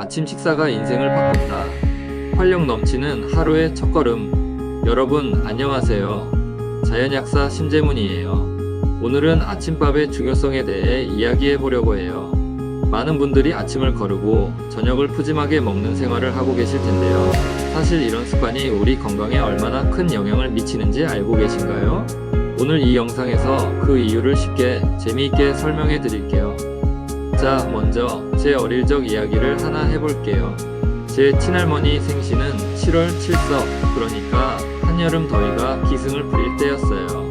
아침 식사가 인생을 바꾼다. 활력 넘치는 하루의 첫걸음. 여러분 안녕하세요. 자연약사 심재문이에요. 오늘은 아침밥의 중요성에 대해 이야기해 보려고 해요. 많은 분들이 아침을 거르고 저녁을 푸짐하게 먹는 생활을 하고 계실 텐데요. 사실 이런 습관이 우리 건강에 얼마나 큰 영향을 미치는지 알고 계신가요? 오늘 이 영상에서 그 이유를 쉽게 재미있게 설명해 드릴게요. 자, 먼저 제 어릴 적 이야기를 하나 해볼게요. 제 친할머니 생신은 7월 7석, 그러니까 한여름 더위가 기승을 부릴 때였어요.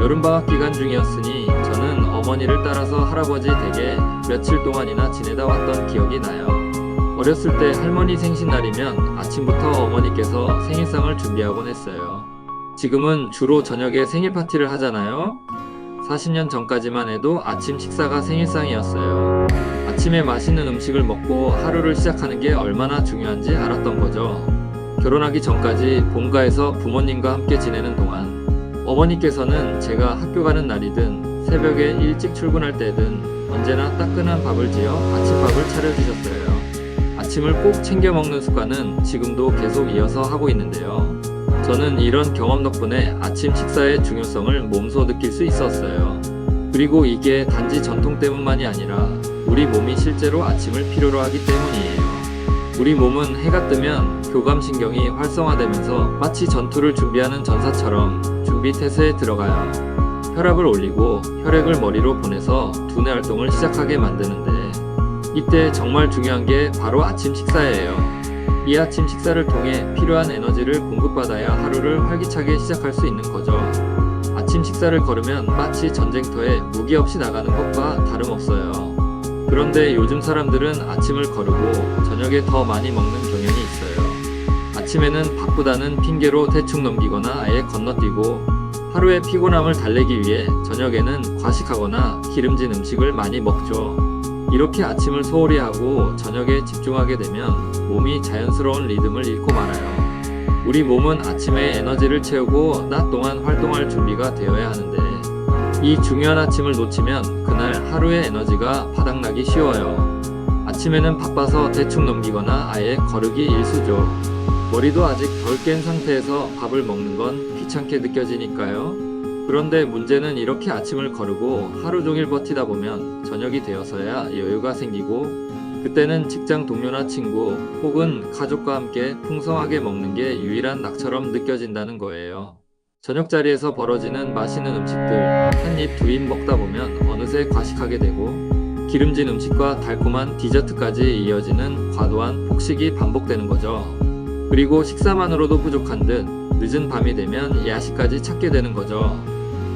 여름방학 기간 중이었으니 저는 어머니를 따라서 할아버지 댁에 며칠 동안이나 지내다 왔던 기억이 나요. 어렸을 때 할머니 생신날이면 아침부터 어머니께서 생일상을 준비하곤 했어요. 지금은 주로 저녁에 생일 파티를 하잖아요. 40년 전까지만 해도 아침 식사가 생일상이었어요. 아침에 맛있는 음식을 먹고 하루를 시작하는 게 얼마나 중요한지 알았던 거죠. 결혼하기 전까지 본가에서 부모님과 함께 지내는 동안 어머니께서는 제가 학교 가는 날이든 새벽에 일찍 출근할 때든 언제나 따끈한 밥을 지어 아침밥을 차려주셨어요. 아침을 꼭 챙겨 먹는 습관은 지금도 계속 이어서 하고 있는데요. 저는 이런 경험 덕분에 아침 식사의 중요성을 몸소 느낄 수 있었어요. 그리고 이게 단지 전통 때문만이 아니라 우리 몸이 실제로 아침을 필요로 하기 때문이에요. 우리 몸은 해가 뜨면 교감신경이 활성화되면서 마치 전투를 준비하는 전사처럼 준비 태세에 들어가요. 혈압을 올리고 혈액을 머리로 보내서 두뇌 활동을 시작하게 만드는데 이때 정말 중요한 게 바로 아침 식사예요. 이 아침 식사를 통해 필요한 에너지를 공급받아야 하루를 활기차게 시작할 수 있는 거죠. 아침 식사를 거르면 마치 전쟁터에 무기 없이 나가는 것과 다름없어요. 그런데 요즘 사람들은 아침을 거르고 저녁에 더 많이 먹는 경향이 있어요. 아침에는 바쁘다는 핑계로 대충 넘기거나 아예 건너뛰고 하루의 피곤함을 달래기 위해 저녁에는 과식하거나 기름진 음식을 많이 먹죠. 이렇게 아침을 소홀히 하고 저녁에 집중하게 되면 몸이 자연스러운 리듬을 잃고 말아요. 우리 몸은 아침에 에너지를 채우고 낮 동안 활동할 준비가 되어야 하는데 이 중요한 아침을 놓치면 그날 하루의 에너지가 바닥나기 쉬워요. 아침에는 바빠서 대충 넘기거나 아예 거르기 일쑤죠. 머리도 아직 덜 깬 상태에서 밥을 먹는 건 귀찮게 느껴지니까요. 그런데 문제는 이렇게 아침을 거르고 하루 종일 버티다 보면 저녁이 되어서야 여유가 생기고 그때는 직장 동료나 친구 혹은 가족과 함께 풍성하게 먹는 게 유일한 낙처럼 느껴진다는 거예요. 저녁 자리에서 벌어지는 맛있는 음식들 한 입 두 입 먹다 보면 어느새 과식하게 되고 기름진 음식과 달콤한 디저트까지 이어지는 과도한 폭식이 반복되는 거죠. 그리고 식사만으로도 부족한 듯 늦은 밤이 되면 야식까지 찾게 되는 거죠.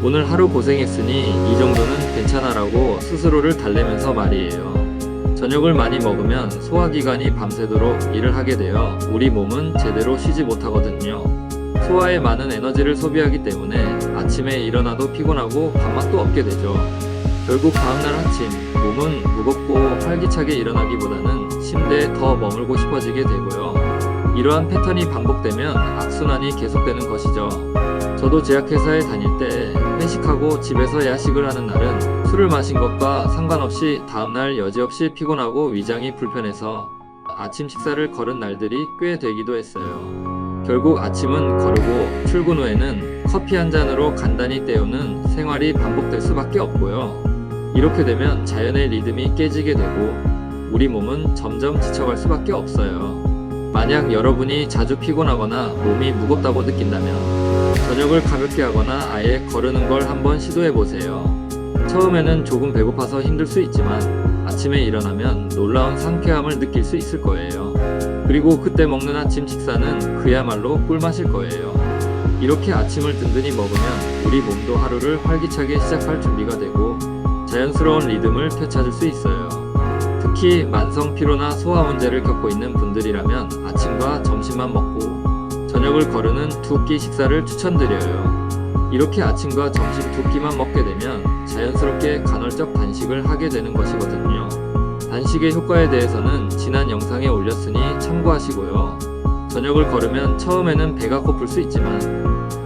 오늘 하루 고생했으니 이 정도는 괜찮아라고 스스로를 달래면서 말이에요. 저녁을 많이 먹으면 소화기관이 밤새도록 일을 하게 되어 우리 몸은 제대로 쉬지 못하거든요. 소화에 많은 에너지를 소비하기 때문에 아침에 일어나도 피곤하고 밥맛도 없게 되죠. 결국 다음날 아침 몸은 무겁고 활기차게 일어나기보다는 침대에 더 머물고 싶어지게 되고요. 이러한 패턴이 반복되면 악순환이 계속되는 것이죠. 저도 제약회사에 다닐 때 회식하고 집에서 야식을 하는 날은 술을 마신 것과 상관없이 다음날 여지없이 피곤하고 위장이 불편해서 아침 식사를 거른 날들이 꽤 되기도 했어요. 결국 아침은 거르고 출근 후에는 커피 한 잔으로 간단히 때우는 생활이 반복될 수밖에 없고요. 이렇게 되면 자연의 리듬이 깨지게 되고 우리 몸은 점점 지쳐갈 수밖에 없어요. 만약 여러분이 자주 피곤하거나 몸이 무겁다고 느낀다면 저녁을 가볍게 하거나 아예 거르는 걸 한번 시도해 보세요. 처음에는 조금 배고파서 힘들 수 있지만 아침에 일어나면 놀라운 상쾌함을 느낄 수 있을 거예요. 그리고 그때 먹는 아침 식사는 그야말로 꿀맛일 거예요. 이렇게 아침을 든든히 먹으면 우리 몸도 하루를 활기차게 시작할 준비가 되고 자연스러운 리듬을 되찾을 수 있어요. 특히 만성 피로나 소화 문제를 겪고 있는 분들이라면 아침과 점심만 먹고 저녁을 거르는 두 끼 식사를 추천드려요. 이렇게 아침과 점심 두 끼만 먹게 되면 자연스럽게 간헐적 단식을 하게 되는 것이거든요. 단식의 효과에 대해서는 지난 영상에 올렸으니 참고하시고요. 저녁을 거르면 처음에는 배가 고플 수 있지만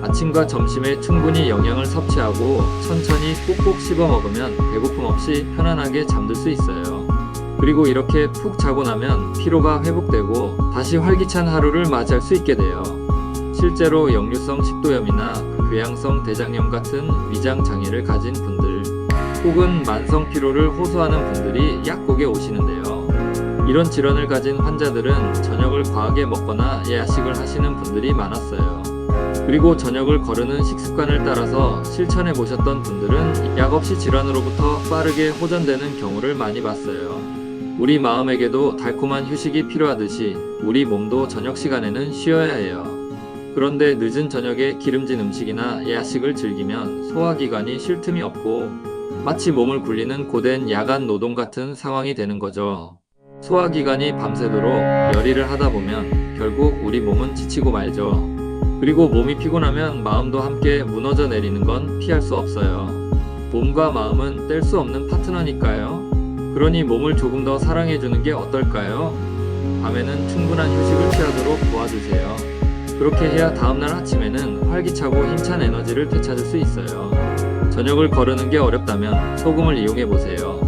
아침과 점심에 충분히 영양을 섭취하고 천천히 꼭꼭 씹어 먹으면 배고픔 없이 편안하게 잠들 수 있어요. 그리고 이렇게 푹 자고 나면 피로가 회복되고 다시 활기찬 하루를 맞이할 수 있게 돼요. 실제로 역류성 식도염이나 궤양성 대장염 같은 위장 장애를 가진 분들 혹은 만성 피로를 호소하는 분들이 약국에 오시는데요. 이런 질환을 가진 환자들은 저녁을 과하게 먹거나 야식을 하시는 분들이 많았어요. 그리고 저녁을 거르는 식습관을 따라서 실천해 보셨던 분들은 약 없이 질환으로부터 빠르게 호전되는 경우를 많이 봤어요. 우리 마음에게도 달콤한 휴식이 필요하듯이 우리 몸도 저녁 시간에는 쉬어야 해요. 그런데 늦은 저녁에 기름진 음식이나 야식을 즐기면 소화기관이 쉴 틈이 없고 마치 몸을 굴리는 고된 야간 노동 같은 상황이 되는 거죠. 소화기관이 밤새도록 열일을 하다 보면 결국 우리 몸은 지치고 말죠. 그리고 몸이 피곤하면 마음도 함께 무너져 내리는 건 피할 수 없어요. 몸과 마음은 뗄 수 없는 파트너니까요. 그러니 몸을 조금 더 사랑해주는 게 어떨까요? 밤에는 충분한 휴식을 취하도록 도와주세요. 그렇게 해야 다음날 아침에는 활기차고 힘찬 에너지를 되찾을 수 있어요. 저녁을 거르는 게 어렵다면 소금을 이용해보세요.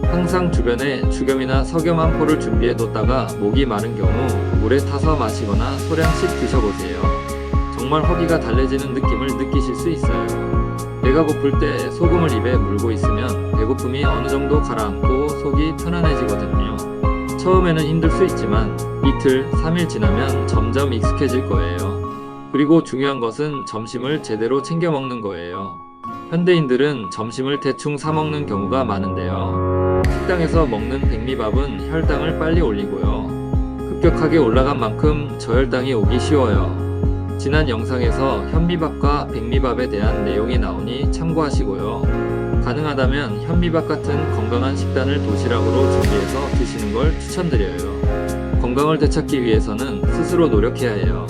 항상 주변에 죽염이나 석염 한 포를 준비해뒀다가 목이 마른 경우 물에 타서 마시거나 소량씩 드셔보세요. 정말 허기가 달래지는 느낌을 느끼실 수 있어요. 배가 고플 때 소금을 입에 물고 있으면 배고픔이 어느 정도 가라앉고 속이 편안해지거든요. 처음에는 힘들 수 있지만 이틀, 3일 지나면 점점 익숙해질 거예요. 그리고 중요한 것은 점심을 제대로 챙겨 먹는 거예요. 현대인들은 점심을 대충 사 먹는 경우가 많은데요. 식당에서 먹는 백미밥은 혈당을 빨리 올리고요. 급격하게 올라간 만큼 저혈당이 오기 쉬워요. 지난 영상에서 현미밥과 백미밥에 대한 내용이 나오니 참고하시고요. 가능하다면 현미밥 같은 건강한 식단을 도시락으로 준비해서 드시는 걸 추천드려요. 건강을 되찾기 위해서는 스스로 노력해야 해요.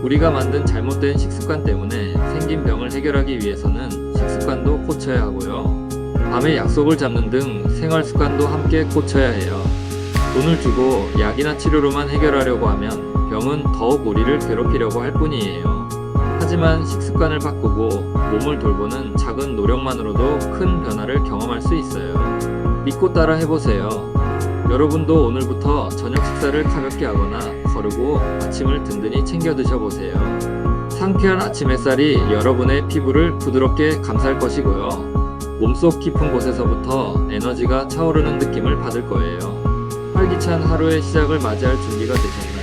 우리가 만든 잘못된 식습관 때문에 생긴 병을 해결하기 위해서는 식습관도 고쳐야 하고요. 밤에 약속을 잡는 등 생활 습관도 함께 고쳐야 해요. 돈을 주고 약이나 치료로만 해결하려고 하면 병은 더욱 우리를 괴롭히려고 할 뿐이에요. 하지만 식습관을 바꾸고 몸을 돌보는 작은 노력만으로도 큰 변화를 경험할 수 있어요. 믿고 따라 해보세요. 여러분도 오늘부터 저녁 식사를 가볍게 하거나 거르고 아침을 든든히 챙겨 드셔보세요. 상쾌한 아침 햇살이 여러분의 피부를 부드럽게 감쌀 것이고요. 몸속 깊은 곳에서부터 에너지가 차오르는 느낌을 받을 거예요. 활기찬 하루의 시작을 맞이할 준비가 되셨나요?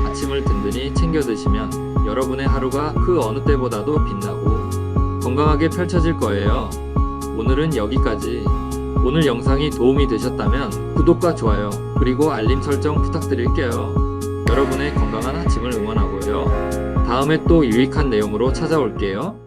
아침을 든든히 챙겨 드시면 여러분의 하루가 그 어느 때보다도 빛나고 건강하게 펼쳐질 거예요. 오늘은 여기까지. 오늘 영상이 도움이 되셨다면 구독과 좋아요 그리고 알림 설정 부탁드릴게요. 여러분의 건강한 아침을 응원하고요. 다음에 또 유익한 내용으로 찾아올게요.